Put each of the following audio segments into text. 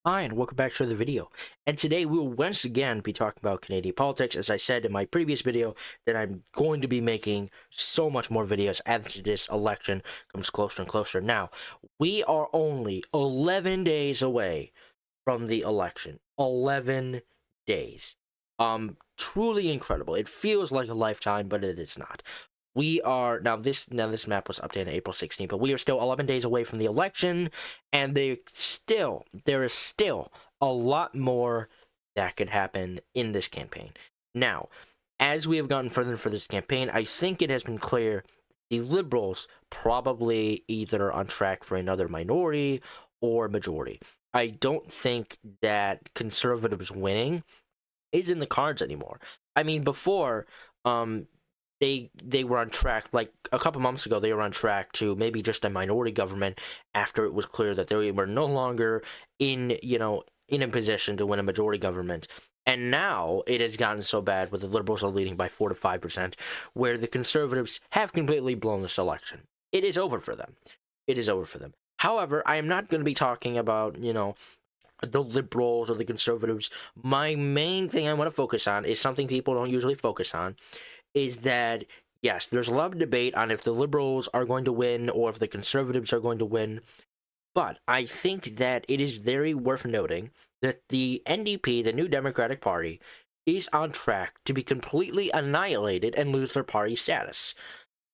Hi, and welcome back to the video. And today we will once again be talking about Canadian politics. As I said in my previous video, that I'm going to be making so much more videos as this election comes closer and closer. Now, we are only 11 days away from the election. 11 days. Truly incredible. It feels like a lifetime, but it is not. We are now this map was updated April 16th, but we are still 11 days away from the election, and there is still a lot more that could happen in this campaign. Now, as we have gotten further and further this campaign, I think it has been clear the Liberals probably either on track for another minority or majority. I don't think that Conservatives winning is in the cards anymore. I mean, before, um, they were on track, like a couple months ago they were on track to maybe just a minority government after it was clear that they were no longer in a position to win a majority government. And now it has gotten so bad where the Liberals are leading by 4 to 5%, where the Conservatives have completely blown this election. It is over for them. It is over for them. However, I am not going to be talking about the Liberals or the Conservatives. My main thing I want to focus on is something people don't usually focus on, is that yes, there's a lot of debate on if the Liberals are going to win or if the Conservatives are going to win. But I think that it is very worth noting that the NDP, the New Democratic Party, is on track to be completely annihilated and lose their party status.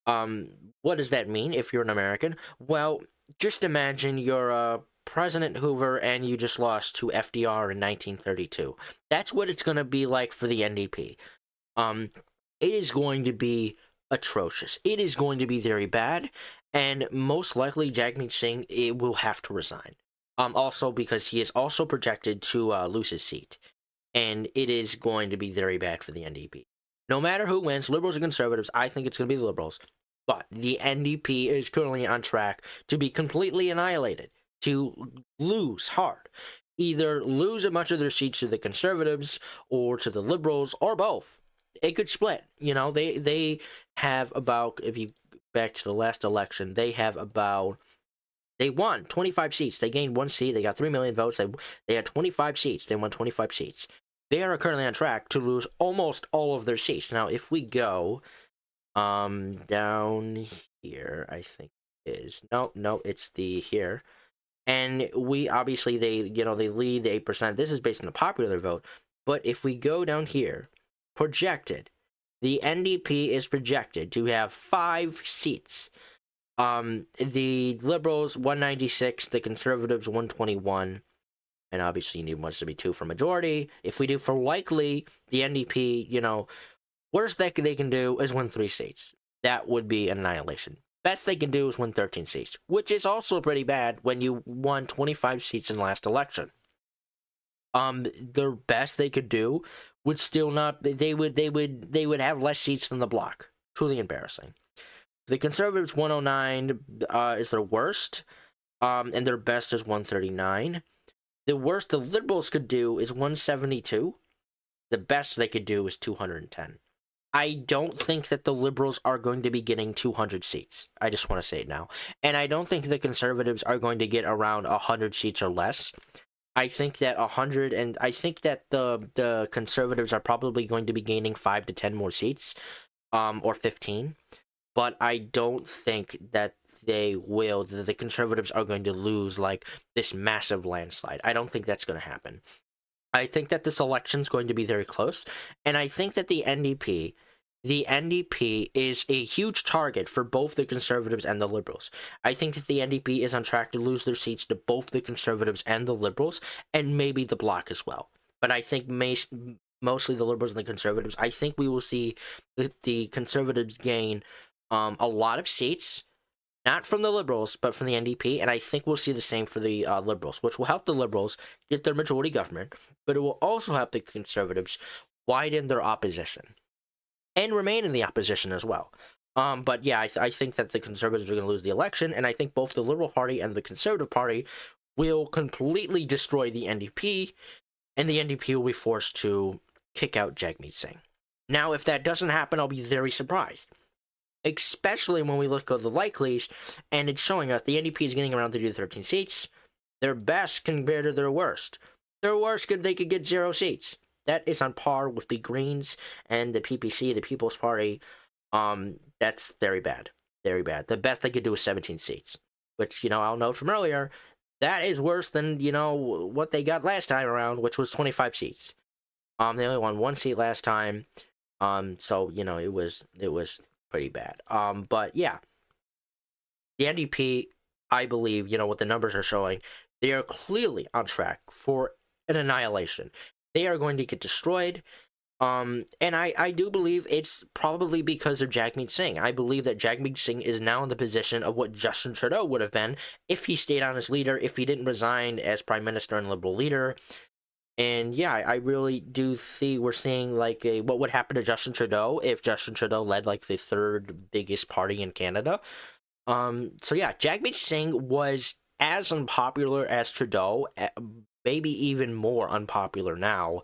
What does that mean if you're an American? Well, just imagine you're President Hoover and you just lost to FDR in 1932. That's what it's going to be like for the NDP. Um, it is going to be atrocious. It is going to be very bad, and most likely Jagmeet Singh will have to resign. Also because he is also projected to lose his seat, and it is going to be very bad for the NDP. No matter who wins, Liberals or Conservatives, I think it's going to be the Liberals. But the NDP is currently on track to be completely annihilated, to lose hard. Either lose a bunch of their seats to the Conservatives or to the Liberals, or both. It could split. They have about, if you back to the last election, they won 25 seats. They gained one seat. They got 3 million votes. They had 25 seats. They won 25 seats. They are currently on track to lose almost all of their seats. Now, if we go down here, I think it is. No, it's the here. And we obviously they lead the 8%. This is based on the popular vote. But if we go down here, projected, the NDP is projected to have 5 seats. The Liberals 196, the Conservatives 121, and obviously you need one to be 2 for majority. If we do for likely, the NDP, worst that they can do is win 3 seats. That would be an annihilation. Best they can do is win 13 seats, which is also pretty bad when you won 25 seats in the last election. The best they could do would still not. They would have less seats than the bloc. Truly embarrassing. The Conservatives 109 is their worst, and their best is 139. The worst the Liberals could do is 172. The best they could do is 210. I don't think that the Liberals are going to be getting 200 seats. I just want to say it now. And I don't think the Conservatives are going to get around 100 seats or less. I think that 100, and I think that the Conservatives are probably going to be gaining 5 to 10 more seats, or 15. But I don't think that the Conservatives are going to lose like this massive landslide. I don't think that's going to happen. I think that this election is going to be very close, and I think that the NDP is a huge target for both the Conservatives and the Liberals. I think that the NDP is on track to lose their seats to both the Conservatives and the Liberals, and maybe the Bloc as well. But I think mostly the Liberals and the Conservatives. I think we will see the Conservatives gain a lot of seats, not from the Liberals, but from the NDP, and I think we'll see the same for the Liberals, which will help the Liberals get their majority government, but it will also help the Conservatives widen their opposition and remain in the opposition as well. But yeah, I think that the Conservatives are going to lose the election, and I think both the Liberal Party and the Conservative Party will completely destroy the NDP, and the NDP will be forced to kick out Jagmeet Singh. Now, if that doesn't happen, I'll be very surprised, especially when we look at the likelies, and it's showing us the NDP is getting around to do 13 seats. Their best compared to their worst. Their worst they could get 0 seats. That is on par with the Greens and the PPC, the People's Party. That's very bad. Very bad. The best they could do is 17 seats, which, I'll note from earlier, that is worse than, what they got last time around, which was 25 seats. They only won 1 seat last time. So, it was pretty bad. But yeah, the NDP, I believe, what the numbers are showing, they are clearly on track for an annihilation. They are going to get destroyed. And I do believe it's probably because of Jagmeet Singh. I believe that Jagmeet Singh is now in the position of what Justin Trudeau would have been if he stayed on as leader, if he didn't resign as prime minister and liberal leader. And yeah, I really do see we're seeing like what would happen to Justin Trudeau if Justin Trudeau led like the third biggest party in Canada. So yeah, Jagmeet Singh was as unpopular as Trudeau, maybe even more unpopular now.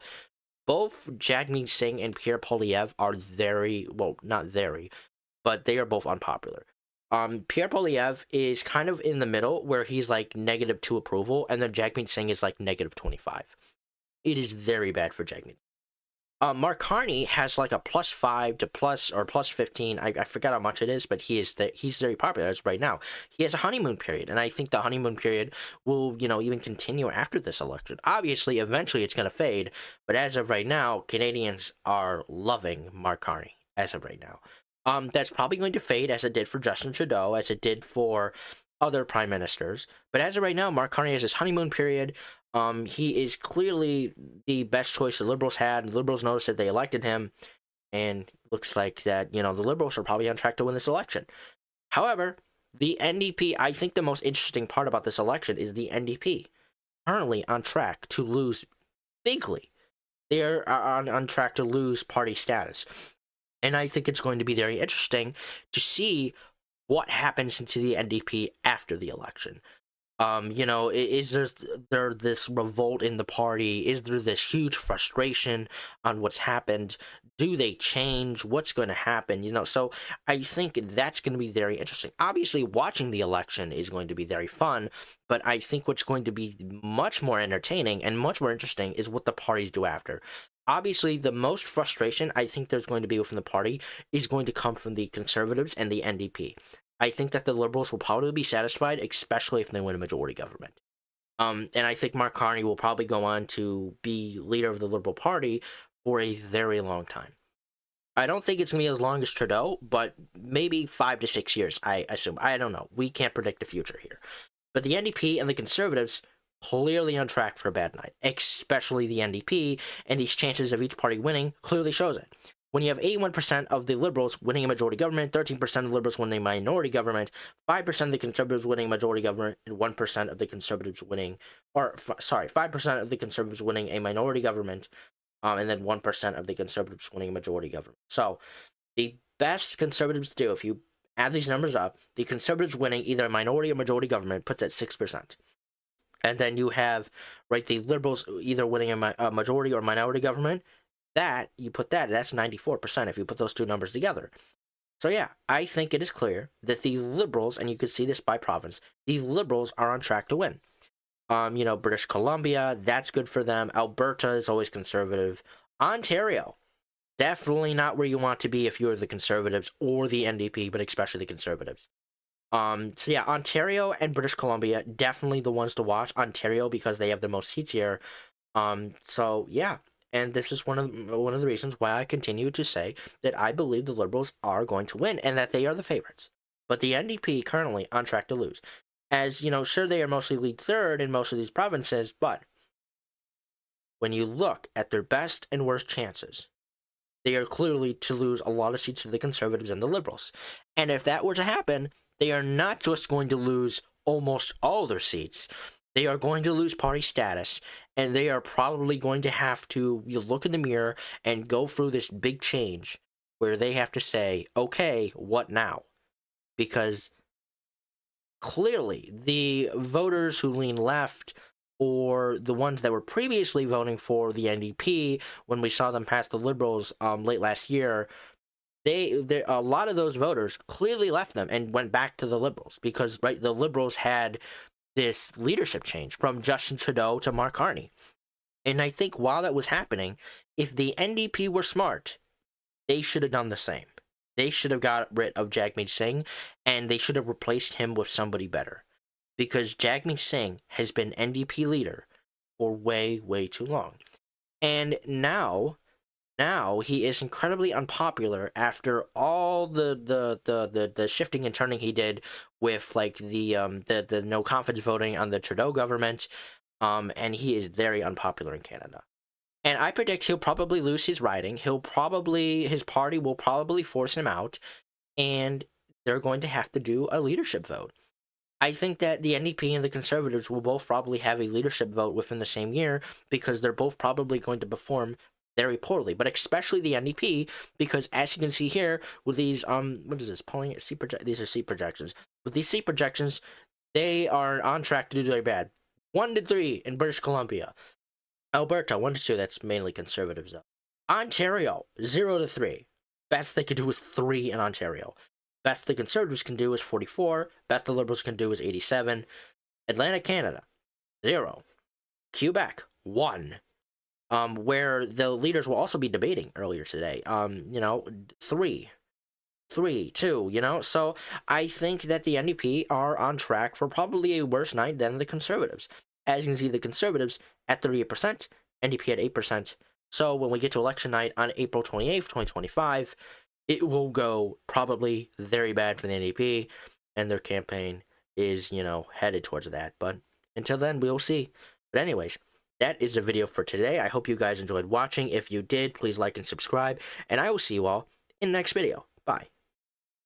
Both Jagmeet Singh and Pierre Poilievre are very, well, not very, but they are both unpopular. Pierre Poilievre is kind of in the middle where he's like -2 approval, and then Jagmeet Singh is like -25. It is very bad for Jagmeet. Mark Carney has like a +5 to +15. I forgot how much it is, but he's very popular as right now. He has a honeymoon period, and I think the honeymoon period will, even continue after this election. Obviously, eventually it's going to fade, but as of right now, Canadians are loving Mark Carney as of right now. That's probably going to fade as it did for Justin Trudeau, as it did for other prime ministers. But as of right now, Mark Carney has his honeymoon period. He is clearly the best choice the Liberals had. The Liberals noticed that they elected him, and looks like that, the Liberals are probably on track to win this election. However, the NDP, I think the most interesting part about this election is the NDP currently on track to lose bigly. They are on track to lose party status. And I think it's going to be very interesting to see what happens to the NDP after the election. Is there this revolt in the party? Is there this huge frustration on what's happened? Do they change? What's going to happen? So I think that's going to be very interesting. Obviously, watching the election is going to be very fun, but I think what's going to be much more entertaining and much more interesting is what the parties do after. Obviously, the most frustration I think there's going to be within the party is going to come from the Conservatives and the NDP. I think that the Liberals will probably be satisfied, especially if they win a majority government. And I think Mark Carney will probably go on to be leader of the Liberal Party for a very long time. I don't think it's going to be as long as Trudeau, but maybe 5 to 6 years, I assume. I don't know. We can't predict the future here. But the NDP and the Conservatives clearly on track for a bad night, especially the NDP, and these chances of each party winning clearly shows it. When you have 81% of the Liberals winning a majority government, 13% of the Liberals winning a minority government, 5% of the Conservatives winning a majority government, and 1% of the Conservatives winning, 5% of the Conservatives winning a minority government, and then 1% of the Conservatives winning a majority government. So the best Conservatives do, if you add these numbers up, the Conservatives winning either a minority or majority government puts at 6%. And then you have, right, the Liberals either winning a majority or minority government. That's 94% if you put those two numbers together. So yeah, I think it is clear that the Liberals, and you can see this by province, the Liberals are on track to win. British Columbia, that's good for them. Alberta is always conservative. Ontario, definitely not where you want to be if you're the Conservatives or the NDP, but especially the Conservatives. So yeah, Ontario and British Columbia, definitely the ones to watch. Ontario, because they have the most seats here. So yeah, and this is one of the reasons why I continue to say that I believe the Liberals are going to win and that they are the favorites. But the NDP currently on track to lose. As sure, they are mostly lead third in most of these provinces, but when you look at their best and worst chances, they are clearly to lose a lot of seats to the Conservatives and the Liberals. And if that were to happen, they are not just going to lose almost all their seats. They are going to lose party status, and they are probably going to have to look in the mirror and go through this big change where they have to say, okay, what now? Because clearly the voters who lean left, or the ones that were previously voting for the NDP when we saw them pass the Liberals late last year, a lot of those voters clearly left them and went back to the Liberals because, right, the Liberals had this leadership change from Justin Trudeau to Mark Carney. And I think while that was happening, if the NDP were smart, they should have done the same. They should have got rid of Jagmeet Singh, and they should have replaced him with somebody better. Because Jagmeet Singh has been NDP leader for way, way too long. And now he is incredibly unpopular after all the shifting and turning he did with like the no confidence voting on the Trudeau government, and he is very unpopular in Canada. And I predict he'll probably lose his riding. His party will probably force him out, and they're going to have to do a leadership vote. I think that the NDP and the Conservatives will both probably have a leadership vote within the same year because they're both probably going to perform very poorly, but especially the NDP because as you can see here with these what is this polling these are seat projections. With these seat projections, they are on track to do very bad. 1-3 in British Columbia. Alberta 1-2. That's mainly Conservatives though. Ontario 0-3. Best they could do is 3 in Ontario. Best the Conservatives can do is 44. Best the Liberals can do is 87. Atlantic Canada 0. Quebec 1. Where the leaders will also be debating earlier today. 3. 3, 2, So I think that the NDP are on track for probably a worse night than the Conservatives. As you can see, the Conservatives at 38%, NDP at 8%. So when we get to election night on April 28th, 2025, it will go probably very bad for the NDP, and their campaign is, headed towards that. But until then, we'll see. But anyways, that is the video for today. I hope you guys enjoyed watching. If you did, please like and subscribe, and I will see you all in the next video. Bye.